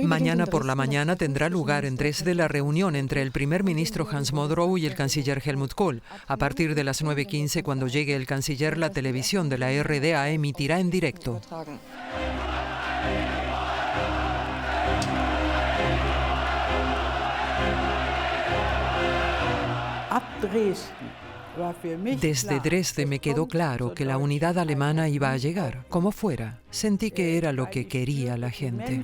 Mañana por la mañana tendrá lugar en Dresde la reunión entre el primer ministro Hans Modrow y el canciller Helmut Kohl. A partir de las 9:15, cuando llegue el canciller, la televisión de la RDA emitirá en directo. Desde Dresde me quedó claro que la unidad alemana iba a llegar, como fuera. Sentí que era lo que quería la gente.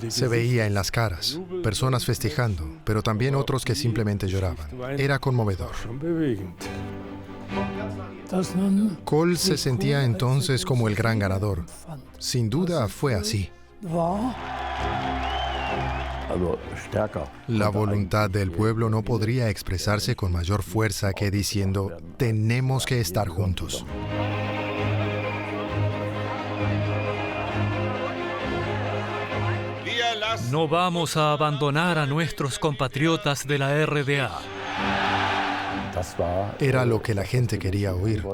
Se veía en las caras, personas festejando, pero también otros que simplemente lloraban. Era conmovedor. Kohl se sentía entonces como el gran ganador. Sin duda fue así. La voluntad del pueblo no podría expresarse con mayor fuerza que diciendo: tenemos que estar juntos. No vamos a abandonar a nuestros compatriotas de la RDA. Era lo que la gente quería oír.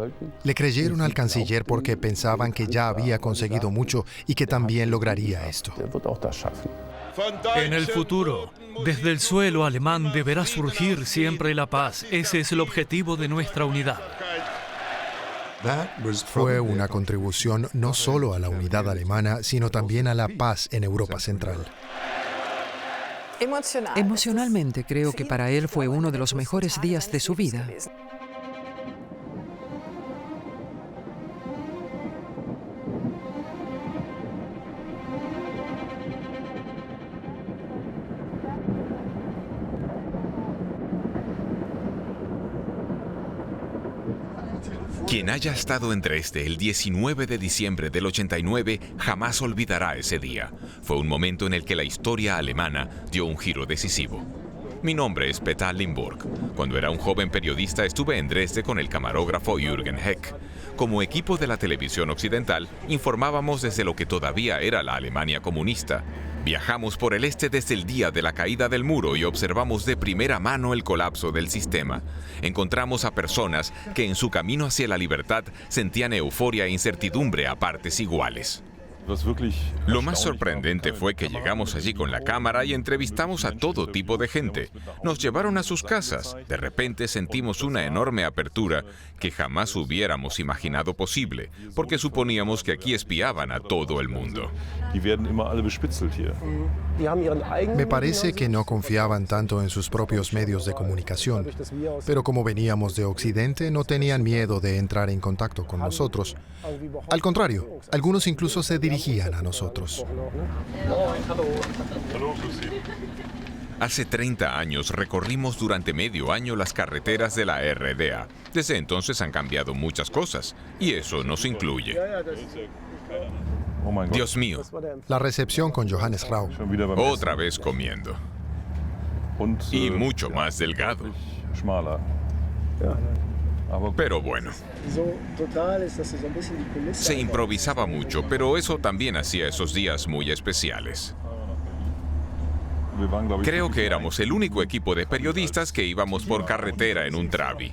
Le creyeron al canciller porque pensaban que ya había conseguido mucho y que también lograría esto. En el futuro, desde el suelo alemán deberá surgir siempre la paz. Ese es el objetivo de nuestra unidad. Fue una contribución no solo a la unidad alemana, sino también a la paz en Europa Central. Emocionalmente creo que para él fue uno de los mejores días de su vida. Quien haya estado en Dresde el 19 de diciembre del 89 jamás olvidará ese día. Fue un momento en el que la historia alemana dio un giro decisivo. Mi nombre es Peter Limburg. Cuando era un joven periodista estuve en Dresde con el camarógrafo Jürgen Heck. Como equipo de la televisión occidental, informábamos desde lo que todavía era la Alemania comunista. Viajamos por el este desde el día de la caída del muro y observamos de primera mano el colapso del sistema. Encontramos a personas que en su camino hacia la libertad sentían euforia e incertidumbre a partes iguales. Lo más sorprendente fue que llegamos allí con la cámara y entrevistamos a todo tipo de gente. Nos llevaron a sus casas. De repente sentimos una enorme apertura que jamás hubiéramos imaginado posible, porque suponíamos que aquí espiaban a todo el mundo. Me parece que no confiaban tanto en sus propios medios de comunicación, pero como veníamos de Occidente, no tenían miedo de entrar en contacto con nosotros. Al contrario, algunos incluso se dirigían a nosotros. Hace 30 años recorrimos durante medio año las carreteras de la RDA. Desde entonces han cambiado muchas cosas, y eso nos incluye. Dios mío. La recepción con Johannes Rau. Otra vez comiendo. Y mucho más delgado. Pero bueno. Se improvisaba mucho, pero eso también hacía esos días muy especiales. Creo que éramos el único equipo de periodistas que íbamos por carretera en un Trabi.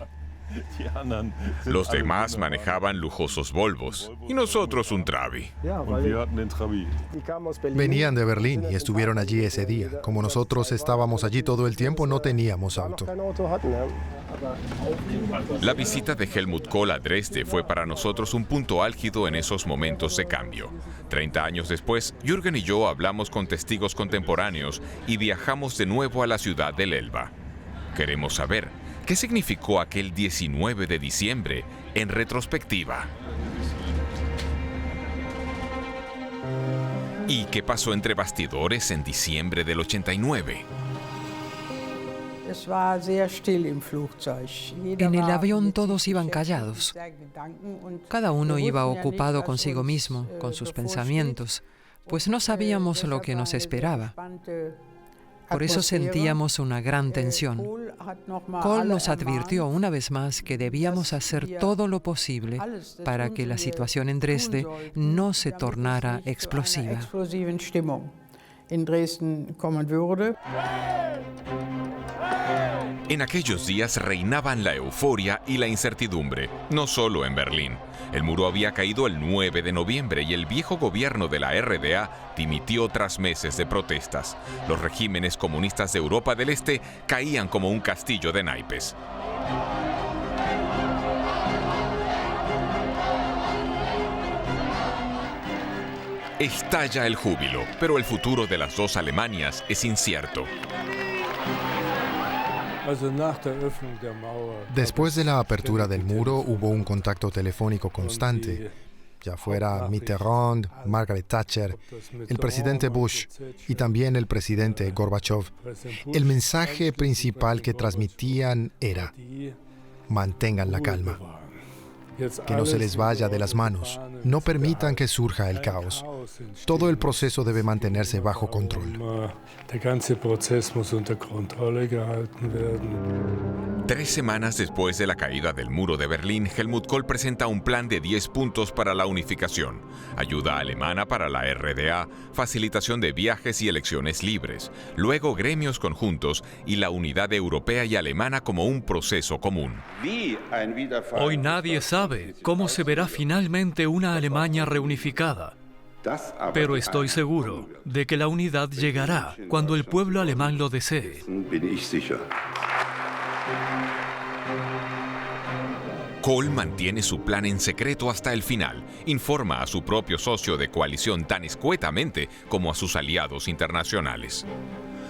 Los demás manejaban lujosos Volvos y nosotros un Trabi. Venían de Berlín y estuvieron allí ese día. Como nosotros estábamos allí todo el tiempo, no teníamos auto. La visita de Helmut Kohl a Dresde fue para nosotros un punto álgido en esos momentos de cambio. 30 años después, Jürgen y yo hablamos con testigos contemporáneos y viajamos de nuevo a la ciudad del Elba. Queremos saber qué significó aquel 19 de diciembre en retrospectiva. ¿Y qué pasó entre bastidores en diciembre del 89? En el avión todos iban callados. Cada uno iba ocupado consigo mismo, con sus pensamientos, pues no sabíamos lo que nos esperaba. Por eso sentíamos una gran tensión. Kohl nos advirtió una vez más que debíamos hacer todo lo posible para que la situación en Dresde no se tornara explosiva. In Dresden kommen würde. En aquellos días reinaban la euforia y la incertidumbre, no solo en Berlín. El muro había caído el 9 de noviembre y el viejo gobierno de la RDA dimitió tras meses de protestas. Los regímenes comunistas de Europa del Este caían como un castillo de naipes. Estalla el júbilo, pero el futuro de las dos Alemanias es incierto. Después de la apertura del muro hubo un contacto telefónico constante, ya fuera Mitterrand, Margaret Thatcher, el presidente Bush y también el presidente Gorbachev. El mensaje principal que transmitían era: mantengan la calma, que no se les vaya de las manos, no permitan que surja el caos. Todo el proceso debe mantenerse bajo control. 3 semanas después de la caída del muro de Berlín, Helmut Kohl presenta un plan de 10 puntos para la unificación, ayuda alemana para la RDA, facilitación de viajes y elecciones libres, luego gremios conjuntos y la unidad europea y alemana como un proceso común. Hoy nadie sabe cómo se verá finalmente una Alemania reunificada. Pero estoy seguro de que la unidad llegará cuando el pueblo alemán lo desee. Kohl mantiene su plan en secreto hasta el final. Informa a su propio socio de coalición tan escuetamente como a sus aliados internacionales.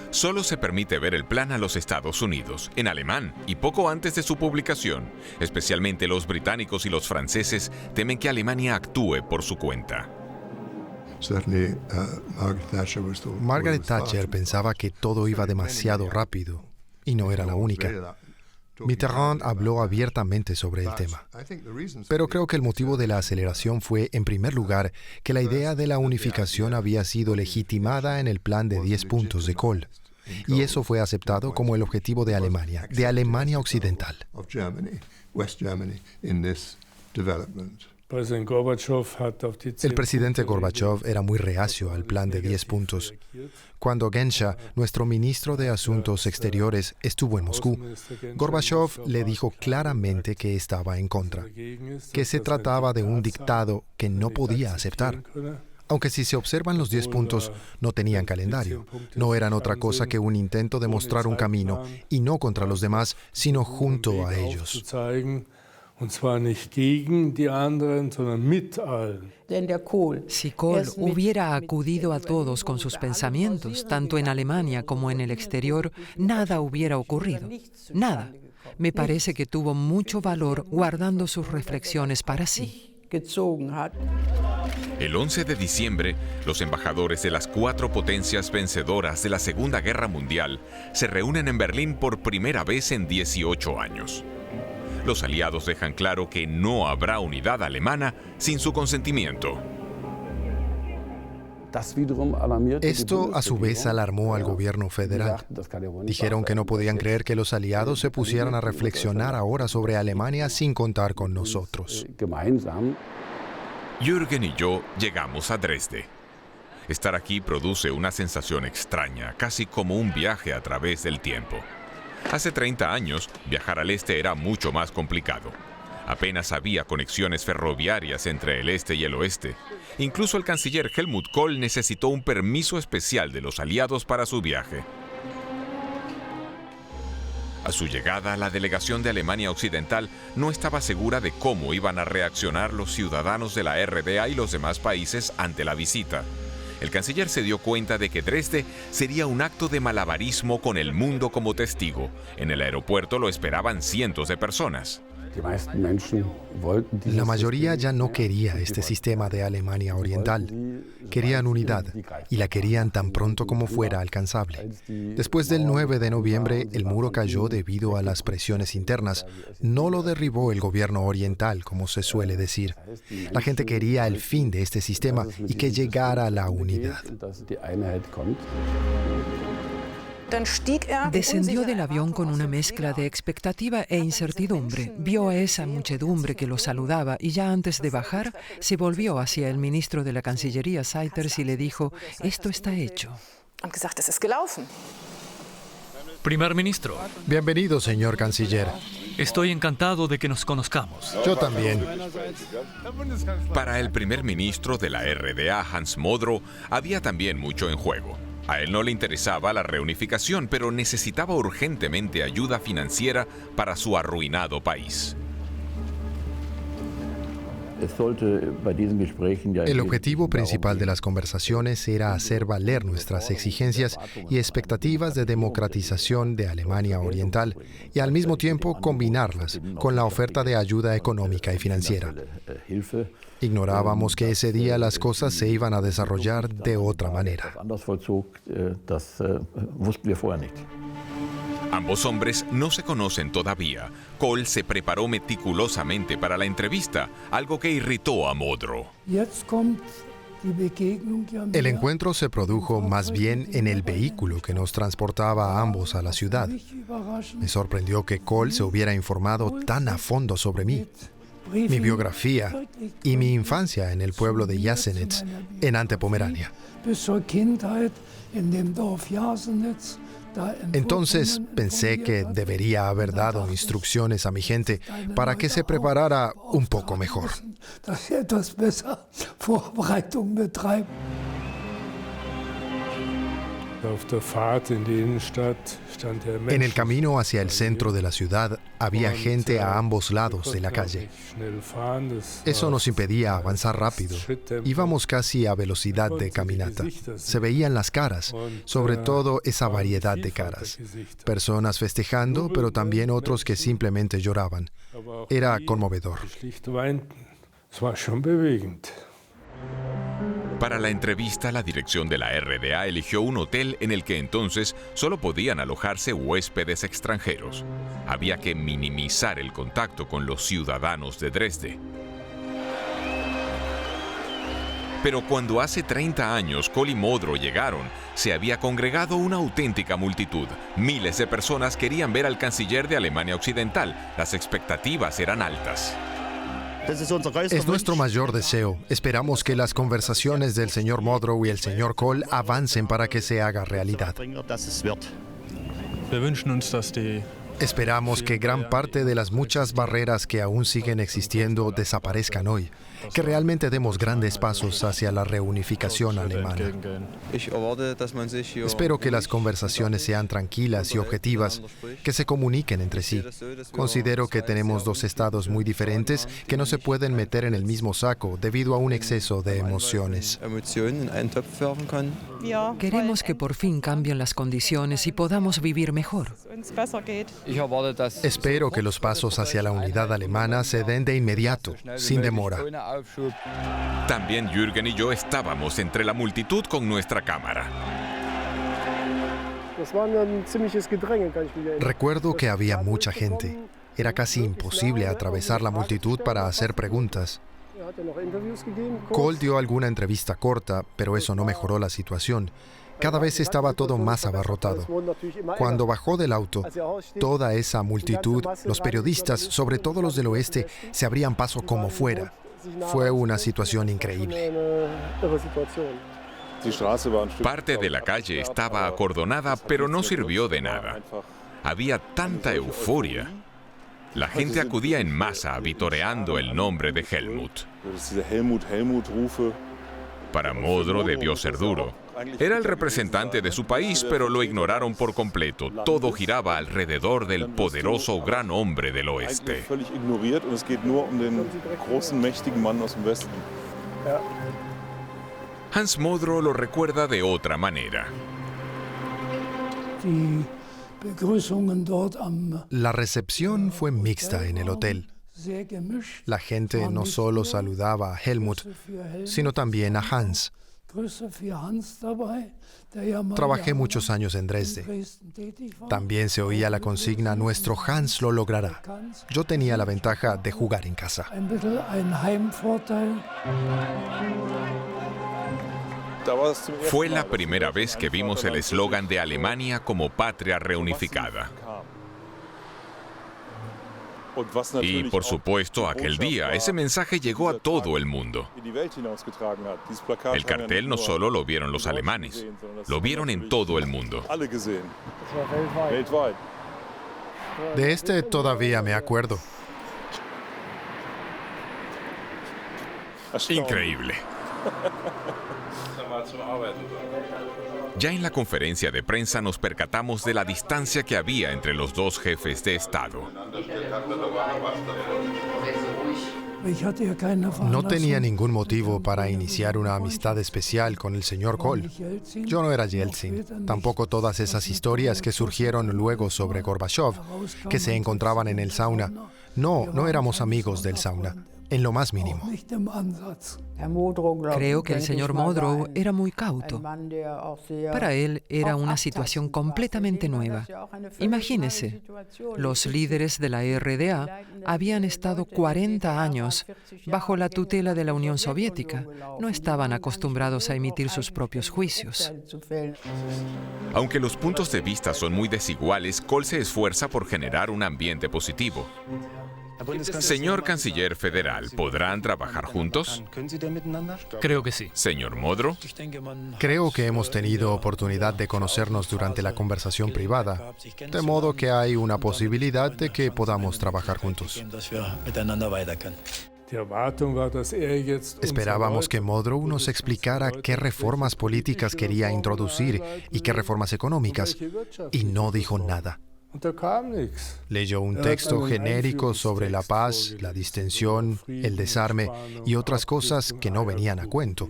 Solo se permite ver el plan a los Estados Unidos, en alemán, y poco antes de su publicación. Especialmente los británicos y los franceses temen que Alemania actúe por su cuenta. Margaret Thatcher pensaba que todo iba demasiado rápido, y no era la única. Mitterrand habló abiertamente sobre el tema. Pero creo que el motivo de la aceleración fue, en primer lugar, que la idea de la unificación había sido legitimada en el plan de 10 puntos de Kohl. Y eso fue aceptado como el objetivo de Alemania Occidental. El presidente Gorbachev era muy reacio al plan de 10 puntos. Cuando Genscher, nuestro ministro de Asuntos Exteriores, estuvo en Moscú, Gorbachev le dijo claramente que estaba en contra, que se trataba de un dictado que no podía aceptar. Aunque si se observan los 10 puntos, no tenían calendario. No eran otra cosa que un intento de mostrar un camino, y no contra los demás, sino junto a ellos. Si Kohl hubiera acudido a todos con sus pensamientos, tanto en Alemania como en el exterior, nada hubiera ocurrido. Nada. Me parece que tuvo mucho valor guardando sus reflexiones para sí. El 11 de diciembre, los embajadores de las 4 potencias vencedoras de la Segunda Guerra Mundial se reúnen en Berlín por primera vez en 18 años. Los aliados dejan claro que no habrá unidad alemana sin su consentimiento. Esto, a su vez, alarmó al gobierno federal. Dijeron que no podían creer que los aliados se pusieran a reflexionar ahora sobre Alemania sin contar con nosotros. Jürgen y yo llegamos a Dresde. Estar aquí produce una sensación extraña, casi como un viaje a través del tiempo. Hace 30 años, viajar al este era mucho más complicado. Apenas había conexiones ferroviarias entre el este y el oeste. Incluso el canciller Helmut Kohl necesitó un permiso especial de los aliados para su viaje. A su llegada, la delegación de Alemania Occidental no estaba segura de cómo iban a reaccionar los ciudadanos de la RDA y los demás países ante la visita. El canciller se dio cuenta de que Dresde sería un acto de malabarismo con el mundo como testigo. En el aeropuerto lo esperaban cientos de personas. La mayoría ya no quería este sistema de Alemania Oriental. Querían unidad, y la querían tan pronto como fuera alcanzable. Después del 9 de noviembre, el muro cayó debido a las presiones internas. No lo derribó el gobierno oriental, como se suele decir. La gente quería el fin de este sistema y que llegara la unidad. Descendió del avión con una mezcla de expectativa e incertidumbre. Vio a esa muchedumbre que lo saludaba y ya antes de bajar se volvió hacia el ministro de la Cancillería, Seiters, y le dijo: «Esto está hecho». Primer ministro, Bienvenido, señor canciller. estoy encantado de que nos conozcamos. Yo también. Para el primer ministro de la RDA, Hans Modrow, había también mucho en juego. A él no le interesaba la reunificación, pero necesitaba urgentemente ayuda financiera para su arruinado país. El objetivo principal de las conversaciones era hacer valer nuestras exigencias y expectativas de democratización de Alemania Oriental y al mismo tiempo combinarlas con la oferta de ayuda económica y financiera. Ignorábamos que ese día las cosas se iban a desarrollar de otra manera. Ambos hombres no se conocen todavía. Kohl se preparó meticulosamente para la entrevista, algo que irritó a Modrow. El encuentro se produjo más bien en el vehículo que nos transportaba a ambos a la ciudad. Me sorprendió que Kohl se hubiera informado tan a fondo sobre mí, mi biografía y mi infancia en el pueblo de Jassenitz, en Antepomerania. Entonces pensé que debería haber dado instrucciones a mi gente para que se preparara un poco mejor. En el camino hacia el centro de la ciudad había gente a ambos lados de la calle. Eso nos impedía avanzar rápido. Íbamos casi a velocidad de caminata. Se veían las caras, sobre todo esa variedad de caras. Personas festejando, pero también otros que simplemente lloraban. Era conmovedor. Para la entrevista, la dirección de la RDA eligió un hotel en el que entonces solo podían alojarse huéspedes extranjeros. Había que minimizar el contacto con los ciudadanos de Dresde. Pero cuando hace 30 años Kohl y Modrow llegaron, se había congregado una auténtica multitud. Miles de personas querían ver al canciller de Alemania Occidental. Las expectativas eran altas. Es nuestro mayor deseo. Esperamos que las conversaciones del señor Modrow y el señor Kohl avancen para que se haga realidad. Esperamos que gran parte de las muchas barreras que aún siguen existiendo desaparezcan hoy, que realmente demos grandes pasos hacia la reunificación alemana. Espero que las conversaciones sean tranquilas y objetivas, que se comuniquen entre sí. Considero que tenemos dos estados muy diferentes que no se pueden meter en el mismo saco debido a un exceso de emociones. Queremos que por fin cambien las condiciones y podamos vivir mejor. Espero que los pasos hacia la unidad alemana se den de inmediato, sin demora. También Jürgen y yo estábamos entre la multitud con nuestra cámara. Recuerdo que había mucha gente. Era casi imposible atravesar la multitud para hacer preguntas. Kohl dio alguna entrevista corta, pero eso no mejoró la situación. Cada vez estaba todo más abarrotado. Cuando bajó del auto, toda esa multitud, los periodistas, sobre todo los del oeste, se abrían paso como fuera. Fue una situación increíble. Parte de la calle estaba acordonada, pero no sirvió de nada. Había tanta euforia. La gente acudía en masa vitoreando el nombre de Helmut. Para Modrow debió ser duro. Era el representante de su país, pero lo ignoraron por completo. Todo giraba alrededor del poderoso gran hombre del oeste. Hans Modrow lo recuerda de otra manera. La recepción fue mixta en el hotel. La gente no solo saludaba a Helmut, sino también a Hans. Trabajé muchos años en Dresde. También se oía la consigna "Nuestro Hans lo logrará". Yo tenía la ventaja de jugar en casa. Fue la primera vez que vimos el eslogan de Alemania como patria reunificada. Y por supuesto, aquel día, ese mensaje llegó a todo el mundo. El cartel no solo lo vieron los alemanes, lo vieron en todo el mundo. De este todavía me acuerdo. Increíble. Ya en la conferencia de prensa nos percatamos de la distancia que había entre los dos jefes de Estado. No tenía ningún motivo para iniciar una amistad especial con el señor Kohl. Yo no era Yeltsin, tampoco todas esas historias que surgieron luego sobre Gorbachov, que se encontraban en el sauna. No éramos amigos del sauna, en lo más mínimo. Creo que el señor Modrow era muy cauto. Para él era una situación completamente nueva. Imagínese, los líderes de la RDA habían estado 40 años bajo la tutela de la Unión Soviética. No estaban acostumbrados a emitir sus propios juicios. Aunque los puntos de vista son muy desiguales, Kohl se esfuerza por generar un ambiente positivo. Señor Canciller Federal, ¿podrán trabajar juntos? Creo que sí. Señor Modrow. Creo que hemos tenido oportunidad de conocernos durante la conversación privada, de modo que hay una posibilidad de que podamos trabajar juntos. Esperábamos que Modrow nos explicara qué reformas políticas quería introducir y qué reformas económicas, y no dijo nada. Leyó un texto genérico sobre la paz, la distensión, el desarme y otras cosas que no venían a cuento.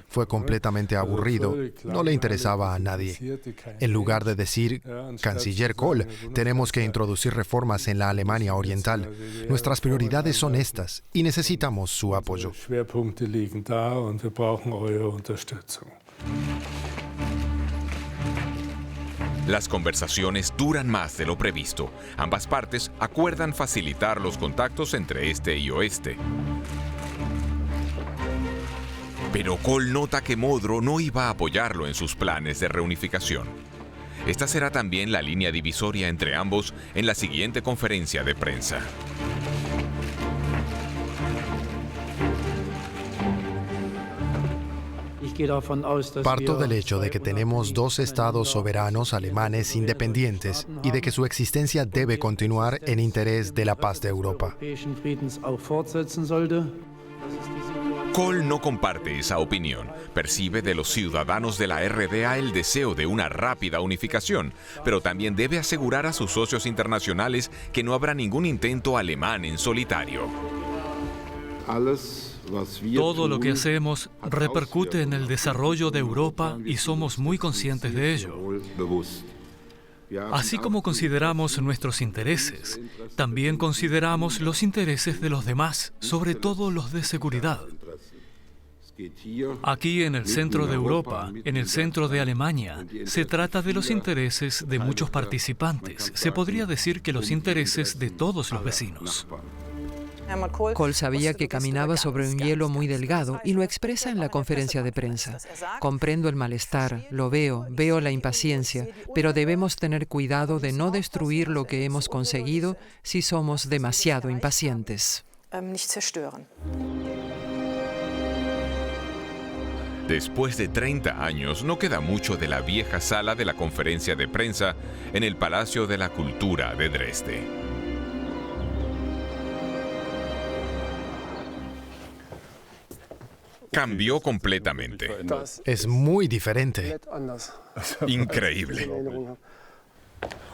Fue completamente aburrido, no le interesaba a nadie. En lugar de decir, Canciller Kohl, tenemos que introducir reformas en la Alemania Oriental. Nuestras prioridades son estas y necesitamos su apoyo. Las conversaciones duran más de lo previsto. Ambas partes acuerdan facilitar los contactos entre este y oeste. Pero Kohl nota que Modrow no iba a apoyarlo en sus planes de reunificación. Esta será también la línea divisoria entre ambos en la siguiente conferencia de prensa. Parto del hecho de que tenemos dos estados soberanos alemanes independientes y de que su existencia debe continuar en interés de la paz de Europa. Kohl no comparte esa opinión. Percibe de los ciudadanos de la RDA el deseo de una rápida unificación, pero también debe asegurar a sus socios internacionales que no habrá ningún intento alemán en solitario. Todo lo que hacemos repercute en el desarrollo de Europa y somos muy conscientes de ello. Así como consideramos nuestros intereses, también consideramos los intereses de los demás, sobre todo los de seguridad. Aquí en el centro de Europa, en el centro de Alemania, se trata de los intereses de muchos participantes. Se podría decir que los intereses de todos los vecinos. Kohl sabía que caminaba sobre un hielo muy delgado y lo expresa en la conferencia de prensa. Comprendo el malestar, lo veo la impaciencia, pero debemos tener cuidado de no destruir lo que hemos conseguido si somos demasiado impacientes. Después de 30 años, no queda mucho de la vieja sala de la conferencia de prensa en el Palacio de la Cultura de Dresde. Cambió completamente. Es muy diferente. Increíble.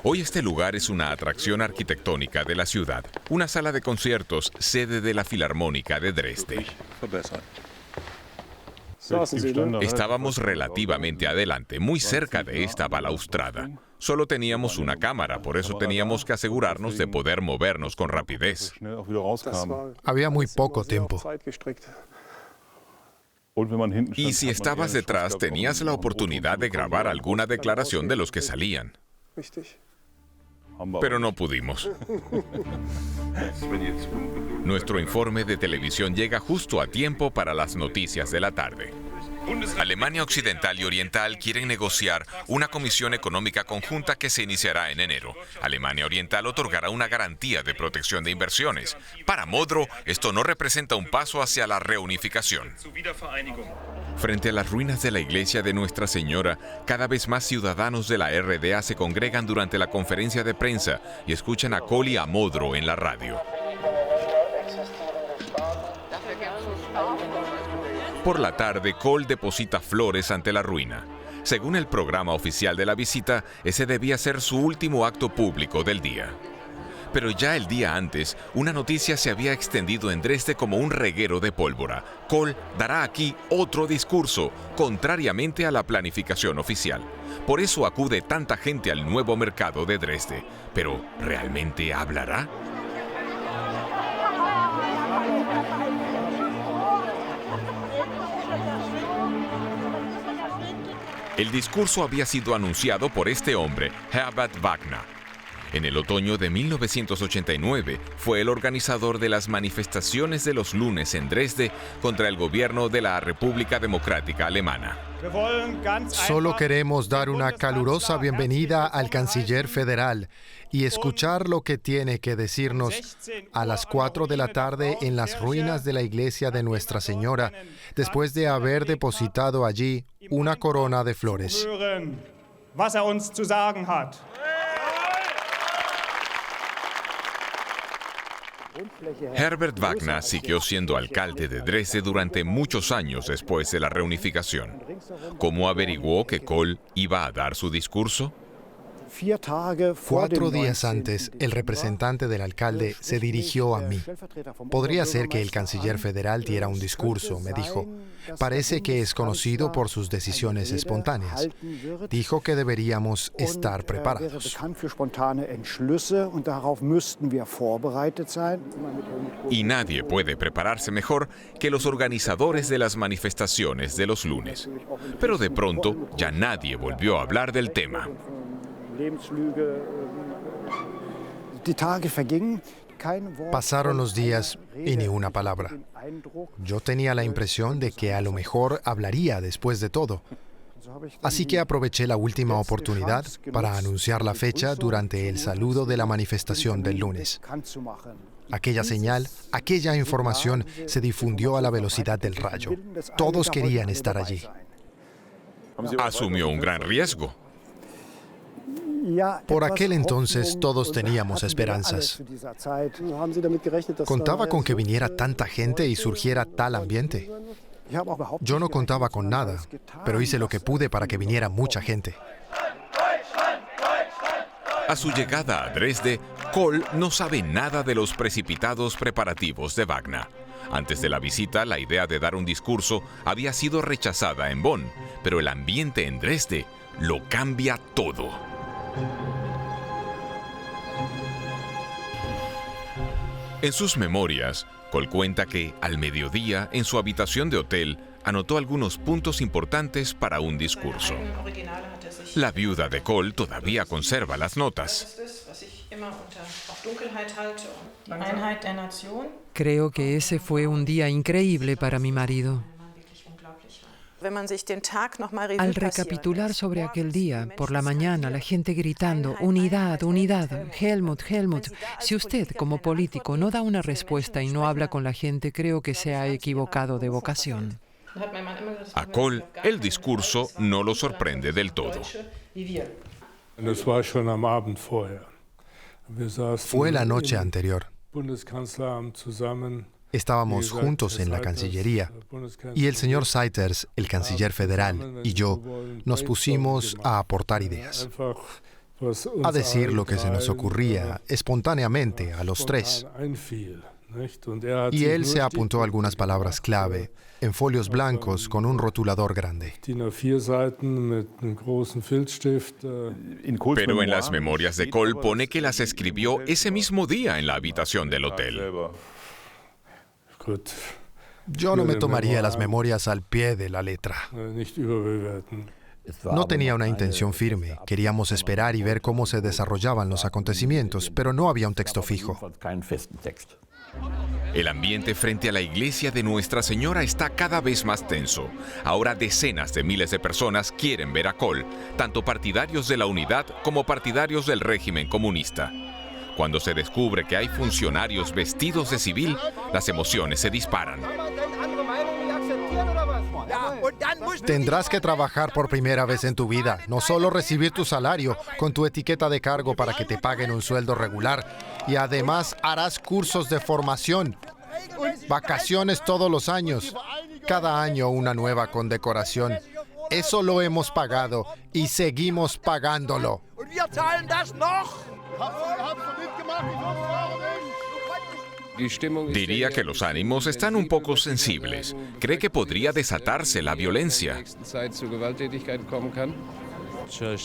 Hoy este lugar es una atracción arquitectónica de la ciudad, una sala de conciertos, sede de la Filarmónica de Dresde. Estábamos relativamente adelante, muy cerca de esta balaustrada. Solo teníamos una cámara, por eso teníamos que asegurarnos de poder movernos con rapidez. Había muy poco tiempo. Y si estabas detrás, tenías la oportunidad de grabar alguna declaración de los que salían. Pero no pudimos. Nuestro informe de televisión llega justo a tiempo para las noticias de la tarde. Alemania Occidental y Oriental quieren negociar una comisión económica conjunta que se iniciará en enero. Alemania Oriental otorgará una garantía de protección de inversiones. Para Modrow, esto no representa un paso hacia la reunificación. Frente a las ruinas de la iglesia de Nuestra Señora, cada vez más ciudadanos de la RDA se congregan durante la conferencia de prensa y escuchan a Kohl y a Modrow en la radio. Por la tarde, Kohl deposita flores ante la ruina. Según el programa oficial de la visita, ese debía ser su último acto público del día. Pero ya el día antes, una noticia se había extendido en Dresde como un reguero de pólvora. Kohl dará aquí otro discurso, contrariamente a la planificación oficial. Por eso acude tanta gente al nuevo mercado de Dresde. Pero, ¿realmente hablará? El discurso había sido anunciado por este hombre, Herbert Wagner. En el otoño de 1989 fue el organizador de las manifestaciones de los lunes en Dresde contra el gobierno de la República Democrática Alemana. Solo queremos dar una calurosa bienvenida al canciller federal y escuchar lo que tiene que decirnos a las 4 de la tarde en las ruinas de la iglesia de Nuestra Señora, después de haber depositado allí una corona de flores. Herbert Wagner siguió siendo alcalde de Dresde durante muchos años después de la reunificación. ¿Cómo averiguó que Kohl iba a dar su discurso? 4 días antes, el representante del alcalde se dirigió a mí. Podría ser que el canciller federal diera un discurso, me dijo. Parece que es conocido por sus decisiones espontáneas. Dijo que deberíamos estar preparados. Y nadie puede prepararse mejor que los organizadores de las manifestaciones de los lunes. Pero de pronto, ya nadie volvió a hablar del tema. Pasaron los días y ni una palabra. Yo tenía la impresión de que a lo mejor hablaría después de todo. Así que aproveché la última oportunidad para anunciar la fecha durante el saludo de la manifestación del lunes. Aquella señal, aquella información se difundió a la velocidad del rayo. Todos querían estar allí. Asumió un gran riesgo. Por aquel entonces todos teníamos esperanzas. ¿Contaba con que viniera tanta gente y surgiera tal ambiente? Yo no contaba con nada, pero hice lo que pude para que viniera mucha gente. A su llegada a Dresde, Kohl no sabe nada de los precipitados preparativos de Wagner. Antes de la visita, la idea de dar un discurso había sido rechazada en Bonn, pero el ambiente en Dresde lo cambia todo. En sus memorias, Kohl cuenta que, al mediodía, en su habitación de hotel, anotó algunos puntos importantes para un discurso. La viuda de Kohl todavía conserva las notas. Creo que ese fue un día increíble para mi marido. Al recapitular sobre aquel día, por la mañana, la gente gritando, unidad, unidad, Helmut, Helmut. Si usted, como político, no da una respuesta y no habla con la gente, creo que se ha equivocado de vocación. A Kohl, el discurso no lo sorprende del todo. Fue la noche anterior. Estábamos juntos en la Cancillería y el señor Seiters, el canciller federal, y yo nos pusimos a aportar ideas, a decir lo que se nos ocurría espontáneamente a los tres. Y él se apuntó algunas palabras clave en folios blancos con un rotulador grande. Pero en las memorias de Kohl pone que las escribió ese mismo día en la habitación del hotel. Yo no me tomaría las memorias al pie de la letra. No tenía una intención firme. Queríamos esperar y ver cómo se desarrollaban los acontecimientos, pero no había un texto fijo. El ambiente frente a la iglesia de Nuestra Señora está cada vez más tenso. Ahora decenas de miles de personas quieren ver a Kohl, tanto partidarios de la unidad como partidarios del régimen comunista. Cuando se descubre que hay funcionarios vestidos de civil, las emociones se disparan. Tendrás que trabajar por primera vez en tu vida, no solo recibir tu salario con tu etiqueta de cargo para que te paguen un sueldo regular, y además harás cursos de formación, vacaciones todos los años, cada año una nueva condecoración. Eso lo hemos pagado y seguimos pagándolo. Diría que los ánimos están un poco sensibles. ¿Cree que podría desatarse la violencia?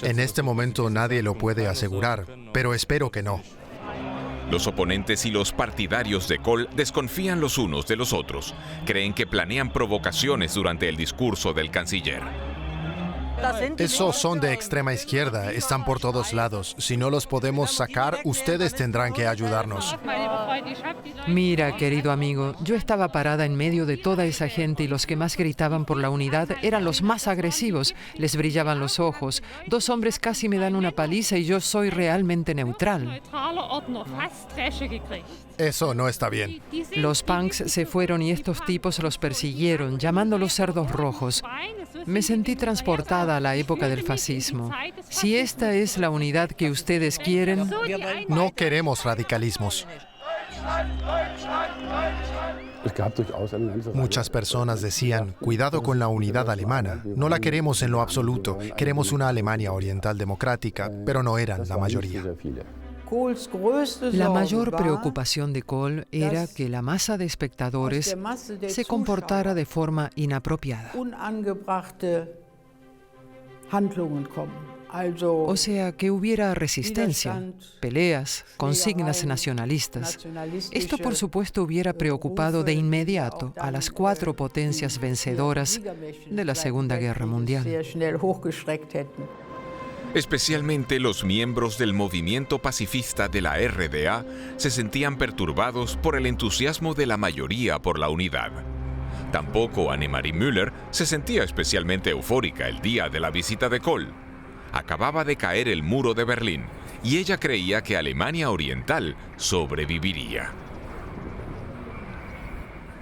En este momento nadie lo puede asegurar, pero espero que no. Los oponentes y los partidarios de Kohl desconfían los unos de los otros. Creen que planean provocaciones durante el discurso del canciller. Esos son de extrema izquierda, están por todos lados. Si no los podemos sacar, ustedes tendrán que ayudarnos. Mira, querido amigo, yo estaba parada en medio de toda esa gente y los que más gritaban por la unidad eran los más agresivos. Les brillaban los ojos. 2 hombres casi me dan una paliza y yo soy realmente neutral. Eso no está bien. Los punks se fueron y estos tipos los persiguieron, llamándolos cerdos rojos. Me sentí transportada a la época del fascismo. Si esta es la unidad que ustedes quieren, no queremos radicalismos. Muchas personas decían, cuidado con la unidad alemana. No la queremos en lo absoluto. Queremos una Alemania oriental democrática, pero no eran la mayoría. La mayor preocupación de Kohl era que la masa de espectadores se comportara de forma inapropiada. O sea, que hubiera resistencia, peleas, consignas nacionalistas. Esto, por supuesto, hubiera preocupado de inmediato a las 4 potencias vencedoras de la Segunda Guerra Mundial. Especialmente los miembros del movimiento pacifista de la RDA se sentían perturbados por el entusiasmo de la mayoría por la unidad. Tampoco Annemarie Müller se sentía especialmente eufórica el día de la visita de Kohl. Acababa de caer el muro de Berlín y ella creía que Alemania Oriental sobreviviría.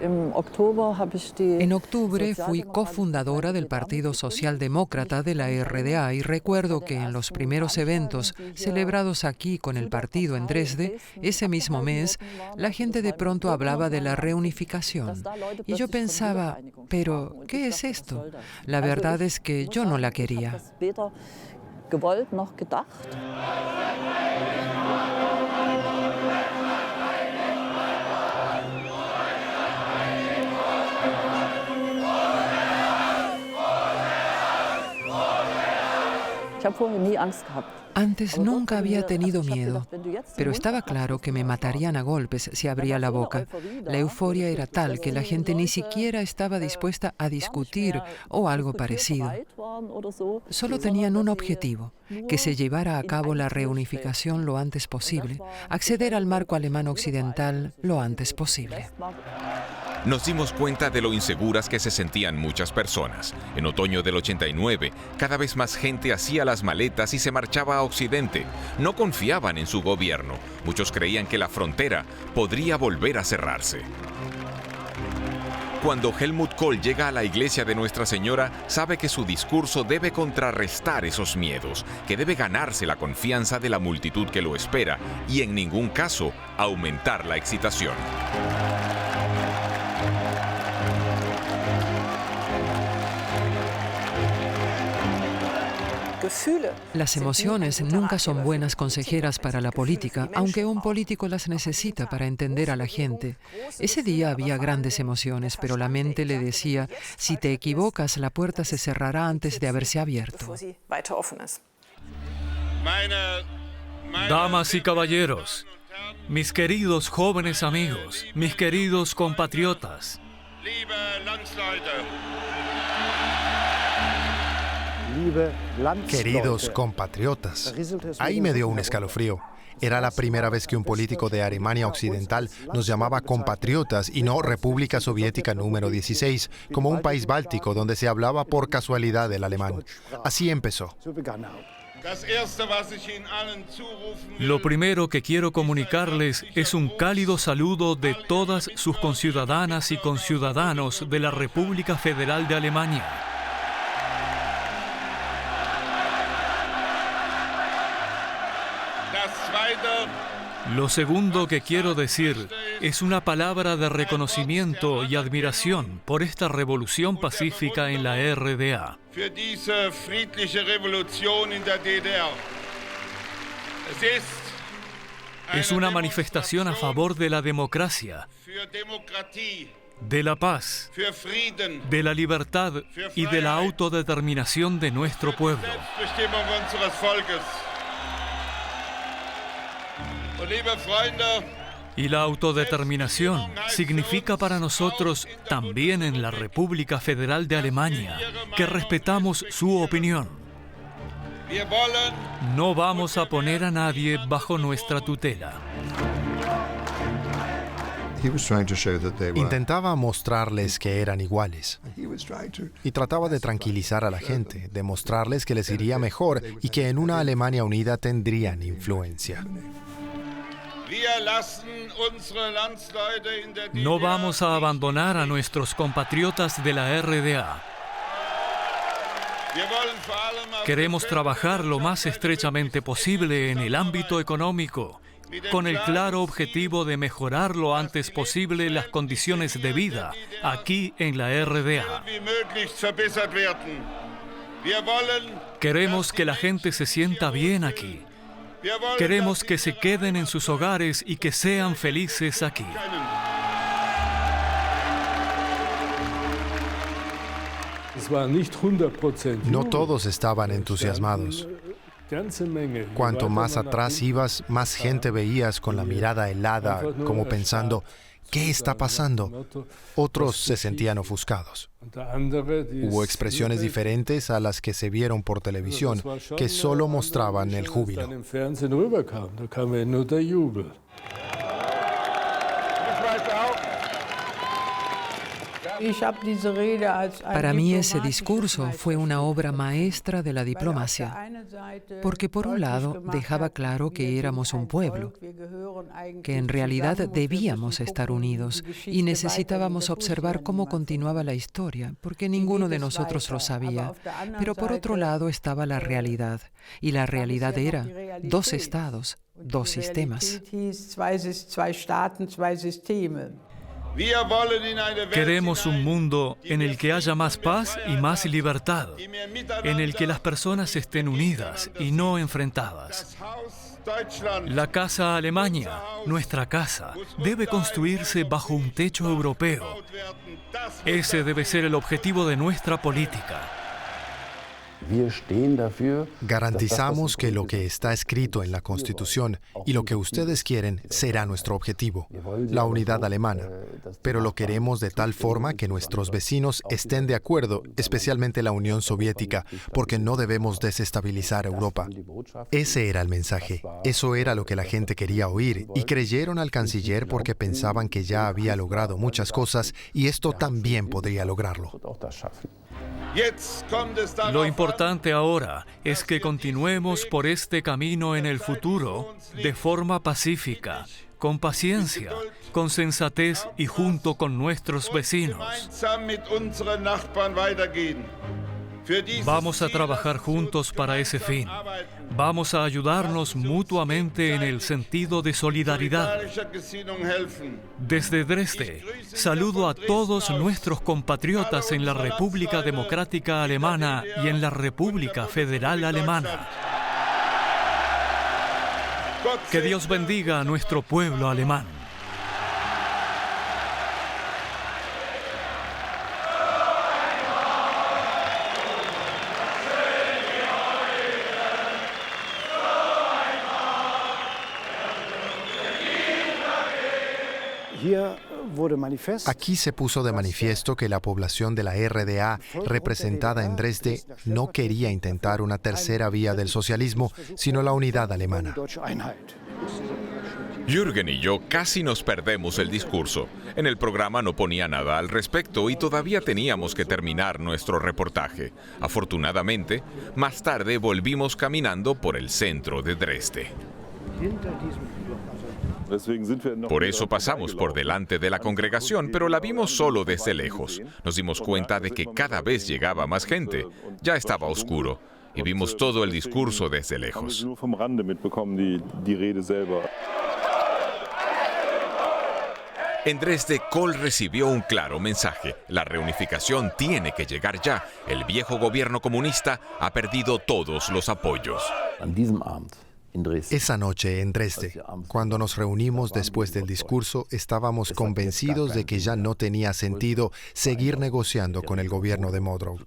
En octubre fui cofundadora del Partido Socialdemócrata de la RDA y recuerdo que en los primeros eventos celebrados aquí con el partido en Dresde, ese mismo mes, la gente de pronto hablaba de la reunificación. Y yo pensaba, ¿pero qué es esto? La verdad es que yo no la quería. Antes nunca había tenido miedo, pero estaba claro que me matarían a golpes si abría la boca. La euforia era tal que la gente ni siquiera estaba dispuesta a discutir o algo parecido. Solo tenían un objetivo, que se llevara a cabo la reunificación lo antes posible, acceder al marco alemán occidental lo antes posible. Nos dimos cuenta de lo inseguras que se sentían muchas personas. En otoño del 89, cada vez más gente hacía las maletas y se marchaba a Occidente. No confiaban en su gobierno. Muchos creían que la frontera podría volver a cerrarse. Cuando Helmut Kohl llega a la iglesia de Nuestra Señora, sabe que su discurso debe contrarrestar esos miedos, que debe ganarse la confianza de la multitud que lo espera y en ningún caso aumentar la excitación. Las emociones nunca son buenas consejeras para la política, aunque un político las necesita para entender a la gente. Ese día había grandes emociones, pero la mente le decía, si te equivocas, la puerta se cerrará antes de haberse abierto. Damas y caballeros, mis queridos jóvenes amigos, mis queridos compatriotas. Queridos compatriotas, ahí me dio un escalofrío. Era la primera vez que un político de Alemania Occidental nos llamaba compatriotas y no República Soviética número 16, como un país báltico donde se hablaba por casualidad el alemán. Así empezó. Lo primero que quiero comunicarles es un cálido saludo de todas sus conciudadanas y conciudadanos de la República Federal de Alemania. Lo segundo que quiero decir es una palabra de reconocimiento y admiración por esta revolución pacífica en la RDA. Es una manifestación a favor de la democracia, de la paz, de la libertad y de la autodeterminación de nuestro pueblo. Y la autodeterminación significa para nosotros, también en la República Federal de Alemania, que respetamos su opinión. No vamos a poner a nadie bajo nuestra tutela. Intentaba mostrarles que eran iguales. Y trataba de tranquilizar a la gente, de mostrarles que les iría mejor y que en una Alemania unida tendrían influencia. No vamos a abandonar a nuestros compatriotas de la RDA. Queremos trabajar lo más estrechamente posible en el ámbito económico, con el claro objetivo de mejorar lo antes posible las condiciones de vida aquí en la RDA. Queremos que la gente se sienta bien aquí. Queremos que se queden en sus hogares y que sean felices aquí. No todos estaban entusiasmados. Cuanto más atrás ibas, más gente veías con la mirada helada, como pensando, ¿qué está pasando? Otros se sentían ofuscados. Hubo expresiones diferentes a las que se vieron por televisión, que solo mostraban el júbilo. Para mí ese discurso fue una obra maestra de la diplomacia, porque por un lado dejaba claro que éramos un pueblo, que en realidad debíamos estar unidos y necesitábamos observar cómo continuaba la historia, porque ninguno de nosotros lo sabía. Pero por otro lado estaba la realidad, y la realidad era 2 estados, 2 sistemas. Queremos un mundo en el que haya más paz y más libertad, en el que las personas estén unidas y no enfrentadas. La casa Alemania, nuestra casa, debe construirse bajo un techo europeo. Ese debe ser el objetivo de nuestra política. Garantizamos que lo que está escrito en la Constitución y lo que ustedes quieren será nuestro objetivo, la unidad alemana. Pero lo queremos de tal forma que nuestros vecinos estén de acuerdo, especialmente la Unión Soviética, porque no debemos desestabilizar Europa. Ese era el mensaje. Eso era lo que la gente quería oír y creyeron al canciller porque pensaban que ya había logrado muchas cosas y esto también podría lograrlo. Lo importante ahora es que continuemos por este camino en el futuro de forma pacífica, con paciencia, con sensatez y junto con nuestros vecinos. Vamos a trabajar juntos para ese fin. Vamos a ayudarnos mutuamente en el sentido de solidaridad. Desde Dresde, saludo a todos nuestros compatriotas en la República Democrática Alemana y en la República Federal Alemana. Que Dios bendiga a nuestro pueblo alemán. Aquí se puso de manifiesto que la población de la RDA representada en Dresde no quería intentar una tercera vía del socialismo, sino la unidad alemana. Jürgen y yo casi nos perdemos el discurso. En el programa no ponía nada al respecto y todavía teníamos que terminar nuestro reportaje. Afortunadamente, más tarde volvimos caminando por el centro de Dresde. Por eso pasamos por delante de la congregación, pero la vimos solo desde lejos. Nos dimos cuenta de que cada vez llegaba más gente. Ya estaba oscuro y vimos todo el discurso desde lejos. En Dresde, Kohl recibió un claro mensaje. La reunificación tiene que llegar ya. El viejo gobierno comunista ha perdido todos los apoyos. Esa noche en Dresde, cuando nos reunimos después del discurso, estábamos convencidos de que ya no tenía sentido seguir negociando con el gobierno de Modrow.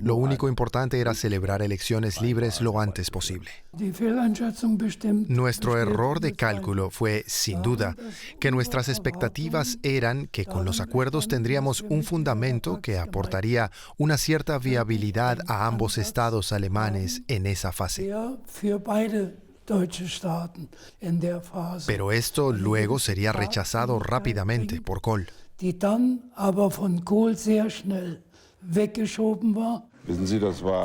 Lo único importante era celebrar elecciones libres lo antes posible. Nuestro error de cálculo fue, sin duda, que nuestras expectativas eran que con los acuerdos tendríamos un fundamento que aportaría una cierta viabilidad a ambos estados alemanes en esa fase. Pero esto luego sería rechazado rápidamente por Kohl.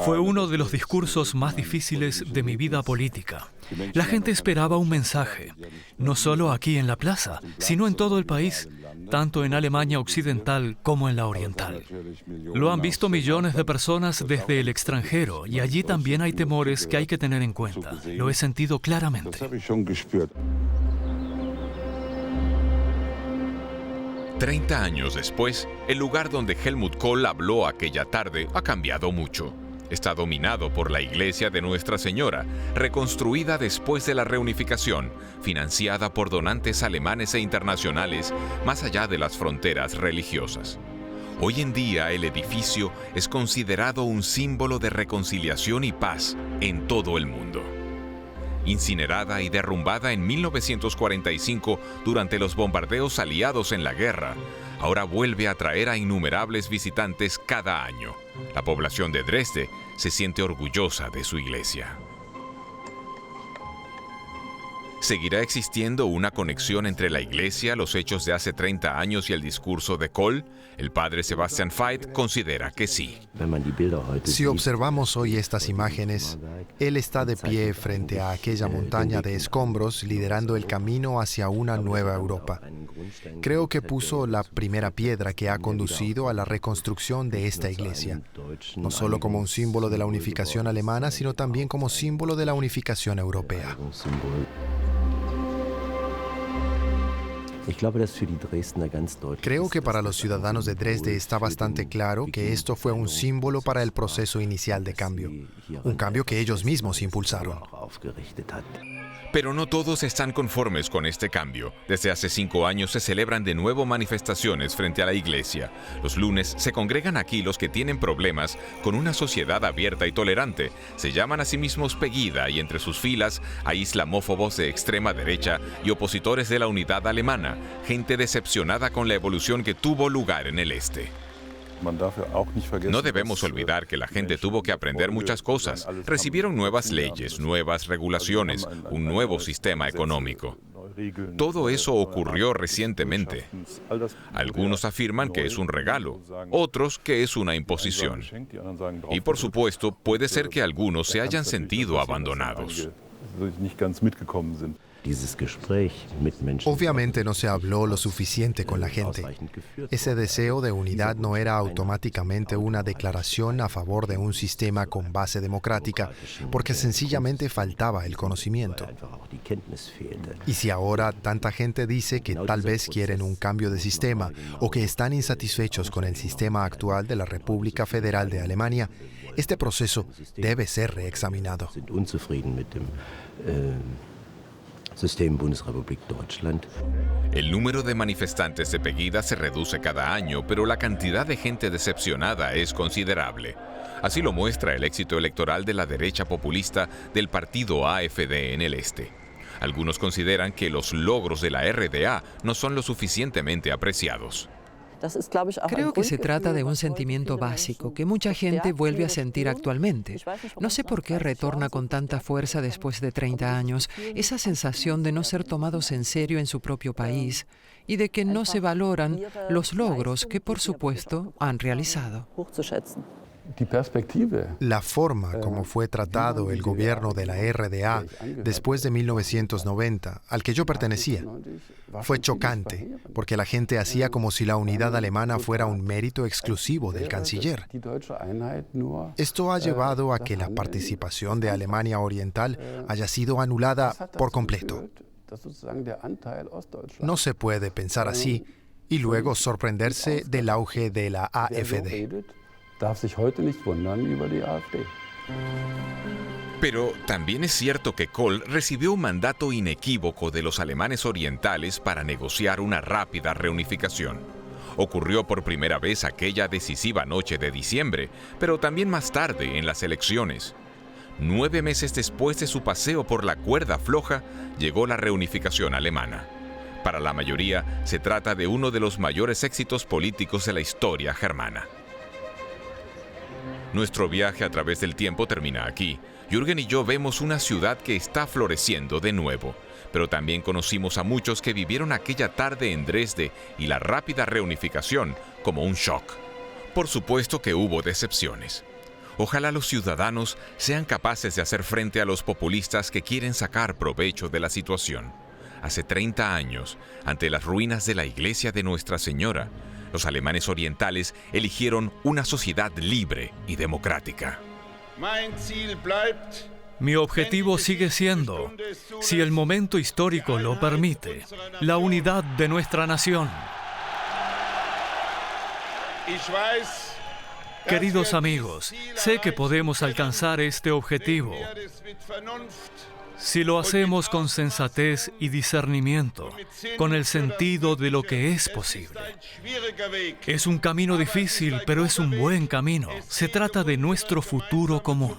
Fue uno de los discursos más difíciles de mi vida política. La gente esperaba un mensaje, no solo aquí en la plaza, sino en todo el país, tanto en Alemania Occidental como en la Oriental. Lo han visto millones de personas desde el extranjero y allí también hay temores que hay que tener en cuenta. Lo he sentido claramente. 30 años después, el lugar donde Helmut Kohl habló aquella tarde ha cambiado mucho. Está dominado por la iglesia de Nuestra Señora, reconstruida después de la reunificación, financiada por donantes alemanes e internacionales, más allá de las fronteras religiosas. Hoy en día el edificio es considerado un símbolo de reconciliación y paz en todo el mundo. Incinerada y derrumbada en 1945 durante los bombardeos aliados en la guerra, ahora vuelve a atraer a innumerables visitantes cada año. La población de Dresde se siente orgullosa de su iglesia. ¿Seguirá existiendo una conexión entre la iglesia, los hechos de hace 30 años y el discurso de Kohl? El padre Sebastian Veit considera que sí. Si observamos hoy estas imágenes, él está de pie frente a aquella montaña de escombros liderando el camino hacia una nueva Europa. Creo que puso la primera piedra que ha conducido a la reconstrucción de esta iglesia, no solo como un símbolo de la unificación alemana, sino también como símbolo de la unificación europea. Creo que para los ciudadanos de Dresde está bastante claro que esto fue un símbolo para el proceso inicial de cambio, un cambio que ellos mismos impulsaron. Pero no todos están conformes con este cambio. Desde hace 5 años se celebran de nuevo manifestaciones frente a la iglesia. Los lunes se congregan aquí los que tienen problemas con una sociedad abierta y tolerante. Se llaman a sí mismos Pegida y entre sus filas hay islamófobos de extrema derecha y opositores de la unidad alemana, gente decepcionada con la evolución que tuvo lugar en el este. No debemos olvidar que la gente tuvo que aprender muchas cosas. Recibieron nuevas leyes, nuevas regulaciones, un nuevo sistema económico. Todo eso ocurrió recientemente. Algunos afirman que es un regalo, otros que es una imposición. Y por supuesto, puede ser que algunos se hayan sentido abandonados. Obviamente no se habló lo suficiente con la gente. Ese deseo de unidad no era automáticamente una declaración a favor de un sistema con base democrática, porque sencillamente faltaba el conocimiento. Y si ahora tanta gente dice que tal vez quieren un cambio de sistema o que están insatisfechos con el sistema actual de la República Federal de Alemania, este proceso debe ser reexaminado. El número de manifestantes de Pegida se reduce cada año, pero la cantidad de gente decepcionada es considerable. Así lo muestra el éxito electoral de la derecha populista del partido AfD en el este. Algunos consideran que los logros de la RDA no son lo suficientemente apreciados. Creo que se trata de un sentimiento básico que mucha gente vuelve a sentir actualmente. No sé por qué retorna con tanta fuerza después de 30 años esa sensación de no ser tomados en serio en su propio país y de que no se valoran los logros que, por supuesto, han realizado. La forma como fue tratado el gobierno de la RDA después de 1990, al que yo pertenecía, fue chocante, porque la gente hacía como si la unidad alemana fuera un mérito exclusivo del canciller. Esto ha llevado a que la participación de Alemania Oriental haya sido anulada por completo. No se puede pensar así y luego sorprenderse del auge de la AfD. Pero también es cierto que Kohl recibió un mandato inequívoco de los alemanes orientales para negociar una rápida reunificación. Ocurrió por primera vez aquella decisiva noche de diciembre, pero también más tarde en las elecciones. 9 meses después de su paseo por la cuerda floja, llegó la reunificación alemana. Para la mayoría, se trata de uno de los mayores éxitos políticos de la historia germana. Nuestro viaje a través del tiempo termina aquí. Jürgen y yo vemos una ciudad que está floreciendo de nuevo, pero también conocimos a muchos que vivieron aquella tarde en Dresde y la rápida reunificación como un shock. Por supuesto que hubo decepciones. Ojalá los ciudadanos sean capaces de hacer frente a los populistas que quieren sacar provecho de la situación. Hace 30 años, ante las ruinas de la iglesia de Nuestra Señora, los alemanes orientales eligieron una sociedad libre y democrática. Mi objetivo sigue siendo, si el momento histórico lo permite, la unidad de nuestra nación. Queridos amigos, sé que podemos alcanzar este objetivo si lo hacemos con sensatez y discernimiento, con el sentido de lo que es posible. Es un camino difícil, pero es un buen camino. Se trata de nuestro futuro común.